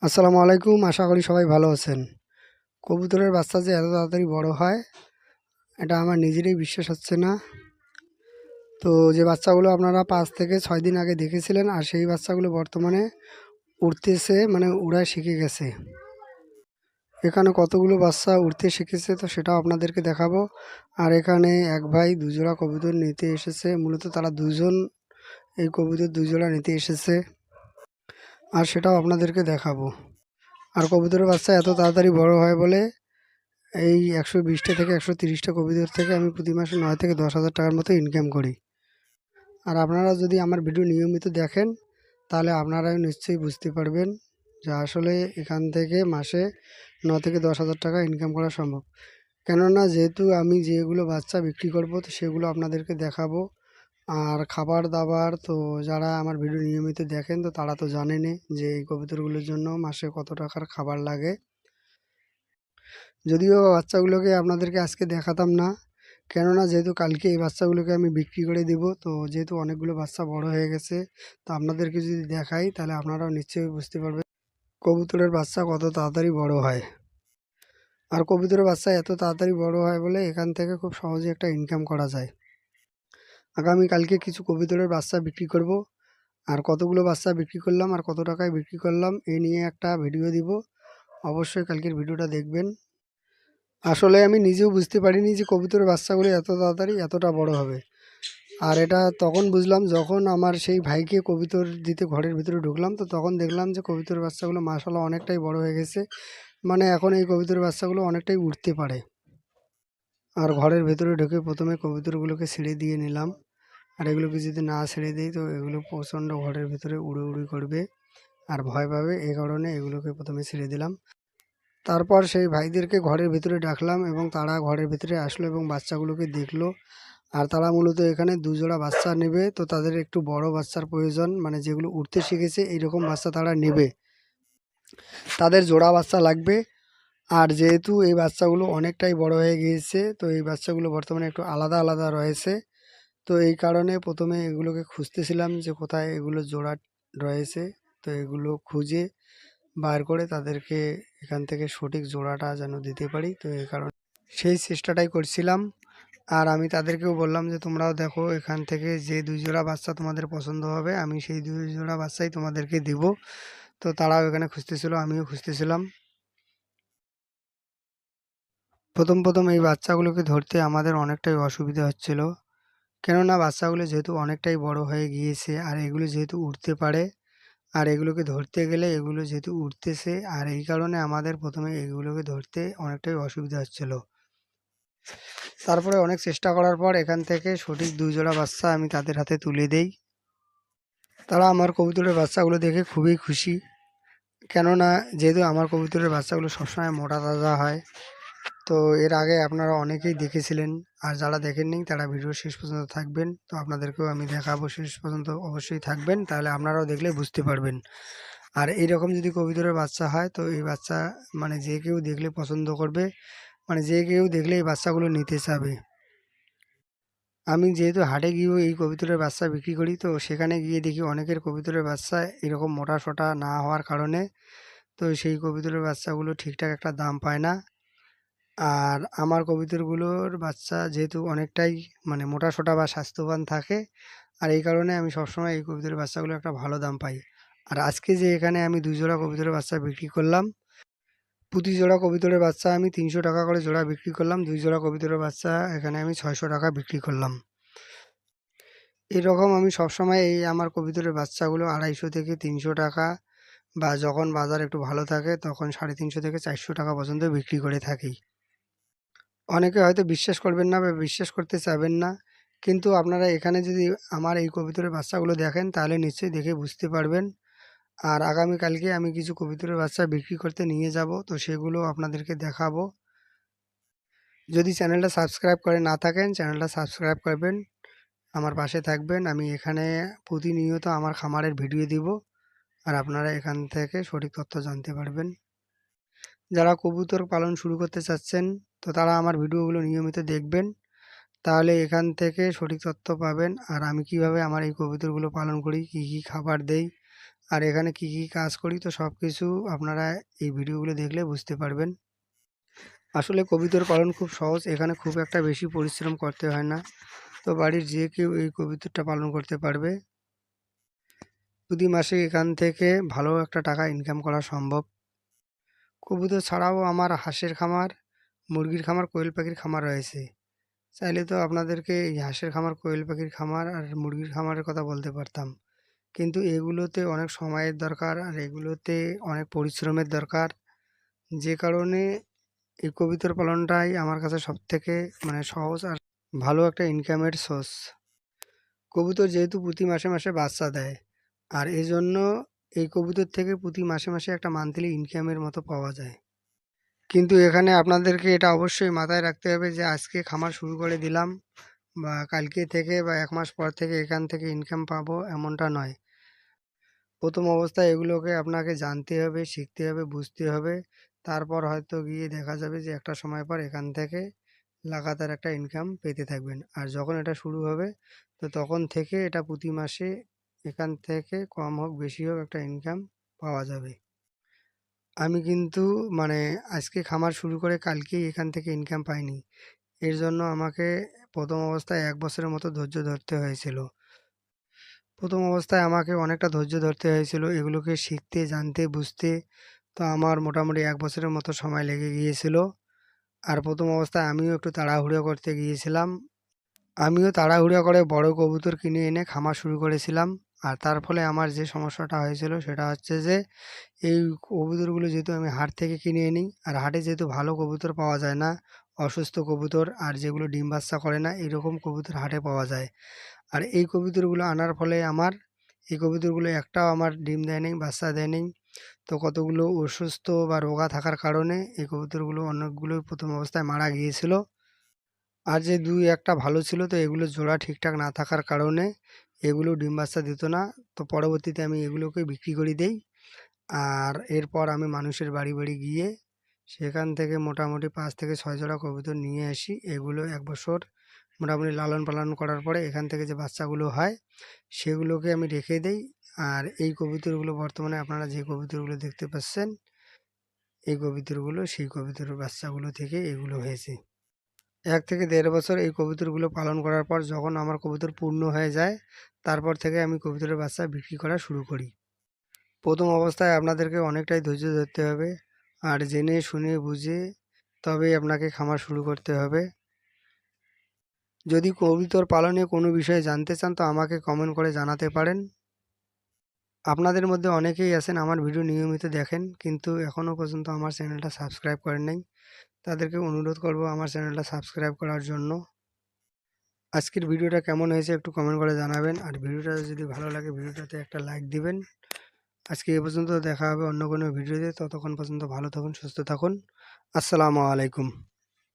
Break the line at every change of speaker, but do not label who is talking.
আসসালামু আলাইকুম। আশা করি সবাই ভালো আছেন। কবুতরের বাচ্চা যে এত তাড়াতাড়ি বড় হয়, এটা আমার নিজেরই বিশ্বাস হচ্ছে না। তো যে বাচ্চাগুলো আপনারা ৫ থেকে ৬ দিন আগে দেখেছিলেন, আর সেই বাচ্চাগুলো বর্তমানে উড়তেছে, মানে উড়া শিখে গেছে। এখানে কতগুলো বাচ্চা উড়তে শিখেছে, তো সেটাও আপনাদেরকে দেখাবো। আর এখানে এক ভাই দুজোড়া কবুতর নিতে এসেছে। মূলত তারা দুজন এই কবুতর দুজোড়া নিতে এসেছে, আর সেটাও আপনাদেরকে দেখাবো। আর কবুতরের বাচ্চা এত তাড়াতাড়ি বড় হয় বলে এই ১২০টা থেকে ১৩০টা কবুতর থেকে আমি প্রতি মাসে ৯ থেকে ১০,০০০ টাকার মতো ইনকাম করি। আর আপনারা যদি আমার ভিডিও নিয়মিত দেখেন, তাহলে আপনারাও নিশ্চয়ই বুঝতে পারবেন যে আসলে এখান থেকে মাসে ৯ থেকে ১০,০০০ টাকা ইনকাম করা সম্ভব। কেননা যেহেতু আমি যেগুলো বাচ্চা বিক্রি করব, তো সেগুলো আপনাদেরকে দেখাবো। আর খাবার দাবার তো যারা আমার ভিডিও নিয়মিত দেখেন, তো তারা তো জানেনই যে এই কবুতরগুলোর জন্য মাসে কত টাকার খাবার লাগে। যদিও বাচ্চাগুলোকে আপনাদেরকে আজকে দেখাতাম না, কেননা যেহেতু কালকে এই বাচ্চাগুলোকে আমি বিক্রি করে দিব। তো যেহেতু অনেকগুলো বাচ্চা বড় হয়ে গেছে, তো আপনাদেরকে যদি দেখাই তাহলে আপনারাও নিশ্চয়ই বুঝতে পারবেন কবুতরের বাচ্চা কত তাড়াতাড়ি বড় হয়। আর কবুতরের বাচ্চা এত তাড়াতাড়ি বড় হয় বলে এখান থেকে খুব সহজে একটা ইনকাম করা যায়। আগামী কালকে কিছু কবুতরের বাচ্চা বিক্রি করব, আর কতগুলো বাচ্চা বিক্রি করলাম আর কত টাকায় বিক্রি করলাম এই নিয়ে একটা ভিডিও দিব। অবশ্যই কালকের ভিডিওটা দেখবেন। আসলে আমি নিজেও বুঝতে পারিনি যে কবুতরের বাচ্চাগুলো এত তাড়াতাড়ি এতটা বড় হবে। আর এটা তখন বুঝলাম যখন আমার সেই ভাইকে কবুতর দিতে ঘরের ভিতরে ঢুকলাম, তো তখন দেখলাম যে কবুতরের বাচ্চাগুলো মাশাআল্লাহ অনেকটাই বড় হয়ে গেছে। মানে এখন এই কবুতরের বাচ্চাগুলো অনেকটাই উঠতে পারে। আর ঘরের ভেতরে ঢুকে প্রথমে কবুতরগুলোকে ছেড়ে দিয়ে নিলাম। আর এগুলোকে যদি না ছেড়ে দিই তো এগুলো প্রচণ্ড ঘরের ভিতরে উড়ে উড়ি করবে আর ভয় পাবে, এই কারণে এগুলোকে প্রথমে ছেড়ে দিলাম। তারপর সেই ভাইদেরকে ঘরের ভিতরে ডাকলাম এবং তারা ঘরের ভিতরে আসলো এবং বাচ্চাগুলোকে দেখলো। আর তারা মূলত এখানে দুজোড়া বাচ্চা নেবে, তো তাদের একটু বড় বাচ্চার প্রয়োজন, মানে যেগুলো উঠতে শিখেছে এইরকম বাচ্চা তারা নেবে, তাদের জোড়া বাচ্চা লাগবে। আর যেহেতু এই বাচ্চাগুলো অনেকটাই বড় হয়ে গিয়েছে, তো এই বাচ্চাগুলো বর্তমানে একটু আলাদা আলাদা রয়েছে। তো এই কারণে প্রথমে এগুলোকে খুঁজতেছিলাম যে কোথায় এগুলো জোড়া রয়েছে। তো এগুলো খুঁজে বার করে তাদেরকে এখান থেকে সঠিক জোড়াটা যেন দিতে পারি, তো এই কারণে সেই চেষ্টাটাই করছিলাম। আর আমি তাদেরকেও বললাম যে তোমরাও দেখো এখান থেকে যে ২ জোড়া বাচ্চা তোমাদের পছন্দ হবে আমি সেই ২ জোড়া বাচ্চাই তোমাদেরকে দিব। তো তারাও এখানে খুঁজতেছিল, আমিও খুঁজতেছিলাম। প্রথম এই বাচ্চাগুলোকে ধরতে আমাদের অনেকটাই অসুবিধা হচ্ছিল, কেননা বাচ্চাগুলো যেহেতু অনেকটাই বড় হয়ে গিয়েছে আর এগুলো যেহেতু উড়তে পারে, আর এগুলোকে ধরতে গেলে এগুলো যেহেতু উড়তেছে, আর এই কারণে আমাদের প্রথমে এগুলোকে ধরতে অনেকটাই অসুবিধা হচ্ছিল। তারপরে অনেক চেষ্টা করার পর এখান থেকে সঠিক ২ জোড়া বাচ্চা আমি তাদের হাতে তুলে দেই। তারা আমার কবুতরের বাচ্চাগুলো দেখে খুবই খুশি, কেননা যেহেতু আমার কবুতরের বাচ্চাগুলো সবসময় মোটা তাজা হয়। তো এর আগে আপনারা অনেকেই দেখেছিলেন, আর যারা দেখেননি তারা ভিডিও শেষ পর্যন্ত থাকবেন। তো আপনাদেরকেও আমি দেখাবো, শেষ পর্যন্ত অবশ্যই থাকবেন, তাহলে আপনারাও দেখলে বুঝতে পারবেন। আর এইরকম যদি কবুতরের বাচ্চা হয় তো এই বাচ্চা মানে যে কেউ দেখলে পছন্দ করবে, মানে যে কেউ দেখলে এই বাচ্চাগুলো নিতে চাবে। আমি যেহেতু হাটে গিয়েও এই কবুতরের বাচ্চা বিক্রি করি, তো সেখানে গিয়ে দেখি অনেকের কবুতরের বাচ্চা এরকম মোটা-সোটা না হওয়ার কারণে তো সেই কবুতরের বাচ্চাগুলো ঠিকঠাক একটা দাম পায় না। আর আমার কবুতরগুলোর বাচ্চা যেহেতু অনেকটাই মানে মোটা-সোটা বা স্বাস্থ্যবান থাকে, আর এই কারণে আমি সবসময় এই কবুতরের বাচ্চাগুলো একটা ভালো দাম পাই। আর আজকে যে এখানে আমি ২ জোড়া কবুতরের বাচ্চা বিক্রি করলাম, প্রতি জোড়া কবুতরের বাচ্চা আমি ৩০০ টাকা করে জোড়া বিক্রি করলাম। ২ জোড়া কবুতরের বাচ্চা এখানে আমি ৬০০ টাকা বিক্রি করলাম। এরকম আমি সবসময় এই আমার কবুতরের বাচ্চাগুলো ২৫০ থেকে ৩০০ টাকা, বা যখন বাজার একটু ভালো থাকে তখন ৩৫০ থেকে ৪০০ টাকা পর্যন্ত বিক্রি করে থাকি। অনেকে হয়তো বিশ্বাস করবেন না বা বিশ্বাস করতে চাবেন না, কিন্তু আপনারা এখানে যদি আমার এই কবুতরের বাচ্চাগুলো দেখেন তাহলে নিশ্চয়ই দেখে বুঝতে পারবেন। আর আগামীকালকে আমি কিছু কবুতরের বাচ্চা বিক্রি করতে নিয়ে যাব, তো সেগুলো আপনাদেরকে দেখাবো। যদি চ্যানেলটা সাবস্ক্রাইব করে না থাকেন চ্যানেলটা সাবস্ক্রাইব করবেন, আমার পাশে থাকবেন। আমি এখানে প্রতিনিয়ত আমার খামারের ভিডিও দিব, আর আপনারা এখান থেকে সঠিক তথ্য জানতে পারবেন। যারা কবুতর পালন শুরু করতে চাচ্ছেন, তো তারা আমার ভিডিওগুলো নিয়মিত দেখবেন, তাহলে এখান থেকে সঠিক তথ্য পাবেন। আর আমি কিভাবে আমার এই কবুতরগুলো পালন করি, কী কী খাবার দেই, আর এখানে কি কি কাজ করি, তো সব কিছু আপনারা এই ভিডিওগুলো দেখলে বুঝতে পারবেন। আসলে কবুতর পালন খুব সহজ, এখানে খুব একটা বেশি পরিশ্রম করতে হয় না। তো বাড়ির যে কেউ এই কবুতরটা পালন করতে পারবে। প্রতি মাসে এখান থেকে ভালো একটা টাকা ইনকাম করা সম্ভব। কবুতর ছাড়াও আমার হাঁসের খামার, মুরগির খামার, কোয়েল পাখির খামার রয়েছে। চাইলে তো আপনাদেরকে এই হাঁসের খামার, কোয়েল পাখির খামার আর মুরগির খামারের কথা বলতে পারতাম, কিন্তু এগুলোতে অনেক সময়ের দরকার আর এগুলোতে অনেক পরিশ্রমের দরকার। যে কারণে এই কবুতর পালনটাই আমার কাছে সবথেকে সহজ আর ভালো একটা ইনকামের সোর্স। কবুতর যেহেতু প্রতি মাসে মাসে বাচ্চা দেয়, আর এজন্য এই কবুতর থেকে প্রতি মাসে মাসে একটা মান্থলি ইনকামের মতো পাওয়া যায়। কিন্তু এখানে আপনাদেরকে এটা অবশ্যই মাথায় রাখতে হবে যে আজকে খামার শুরু করে দিলাম বা কালকে থেকে বা ১ মাস পর থেকে এখান থেকে ইনকাম পাবো এমনটা নয়। প্রথম অবস্থায় এগুলোকে আপনাকে জানতে হবে, শিখতে হবে, বুঝতে হবে। তারপর হয়তো গিয়ে দেখা যাবে যে একটা সময় পর এখান থেকে লাগাতার একটা ইনকাম পেতে থাকবেন। আর যখন এটা শুরু হবে, তো তখন থেকে এটা প্রতি মাসে এখান থেকে কম হোক বেশি হোক একটা ইনকাম পাওয়া যাবে। আমি কিন্তু মানে আজকে খামার শুরু করে কালকেই এখান থেকে ইনকাম পাইনি। এর জন্য আমাকে প্রথম অবস্থায় ১ বছরের মতো ধৈর্য ধরতে হয়েছিল। প্রথম অবস্থায় আমাকে অনেকটা ধৈর্য ধরতে হয়েছিল এগুলোকে শিখতে, জানতে, বুঝতে। তো আমার মোটামুটি ১ বছরের মতো সময় লেগে গিয়েছিল। আর প্রথম অবস্থায় আমিও একটু তাড়াহুড়ো করতে গিয়েছিলাম। আমিও তাড়াহুড়ো করে বড় কবুতর কিনে এনে খামার শুরু করেছিলাম। আর তার ফলে আমার যে সমস্যাটা হয়েছিল সেটা হচ্ছে যে এই কবুতরগুলো যেহেতু আমি হাট থেকে কিনে আনি, আর হাটে যেহেতু ভালো কবুতর পাওয়া যায় না, অসুস্থ কবুতর আর যেগুলো ডিম বাচ্চা করে না এরকম কবুতর হাটে পাওয়া যায়। আর এই কবুতরগুলো আনার ফলে আমার এই কবুতরগুলো একটাও আমার ডিম দেয় নাই, বাচ্চা দেয় নাই। তো কতগুলো অসুস্থ বা রোগা থাকার কারণে এই কবুতরগুলো অনেকগুলোই প্রথম অবস্থায় মারা গিয়েছিল। আর যে ২-১টা ভালো ছিল, তো এগুলো জোড়া ঠিকঠাক না থাকার কারণে এগুলো ডিম বাচ্চা দিত না। তো পরবর্তীতে আমি এগুলোকে বিক্রি করে দেই। আর এরপর আমি মানুষের বাড়ি, বাড়ি গিয়ে সেখান থেকে মোটামুটি ৫ থেকে ৬ জোড়া কবুতর নিয়ে আসি। এগুলো ১ বছর মোটামুটি লালন পালন করার পরে এখান থেকে যে বাচ্চাগুলো হয় সেগুলোকে আমি রেখে দেই। আর এই কবুতরগুলো বর্তমানে আপনারা যে কবুতরগুলো দেখতে পাচ্ছেন, এই কবুতরগুলো সেই কবুতরের বাচ্চাগুলো থেকে এগুলো হয়েছে। ১ থেকে ১.৫ বছর এই কবুতরগুলো পালন করার পর যখন আমার কবুতর পূর্ণ হয়ে যায়, তারপর থেকে আমি কবুতরের বাচ্চা বিক্রি করা শুরু করি। প্রথম অবস্থায় আপনাদেরকে অনেকটাই ধৈর্য ধরতে হবে আর জেনে শুনে বুঝে তবেই আপনাকে খামার শুরু করতে হবে। যদি কবুতর পালনে কোনো বিষয়ে জানতে চান তো আমাকে কমেন্ট করে জানাতে পারেন। আপনাদের মধ্যে অনেকেই আছেন আমার ভিডিও নিয়মিত দেখেন কিন্তু এখনও পর্যন্ত আমার চ্যানেলটা সাবস্ক্রাইব করেন নাই। তাদেরকে অনুরোধ করব আমার চ্যানেলটা সাবস্ক্রাইব করার জন্য। আজকের ভিডিওটা কেমন হয়েছে একটু কমেন্ট করে জানাবেন। আর ভিডিওটা যদি ভালো লাগে ভিডিওটাতে একটা লাইক দিবেন। আজকে এ পর্যন্ত, দেখা হবে অন্য কোনো ভিডিওতে। ততক্ষণ পর্যন্ত ভালো থাকুন, সুস্থ থাকুন। আসসালামু আলাইকুম।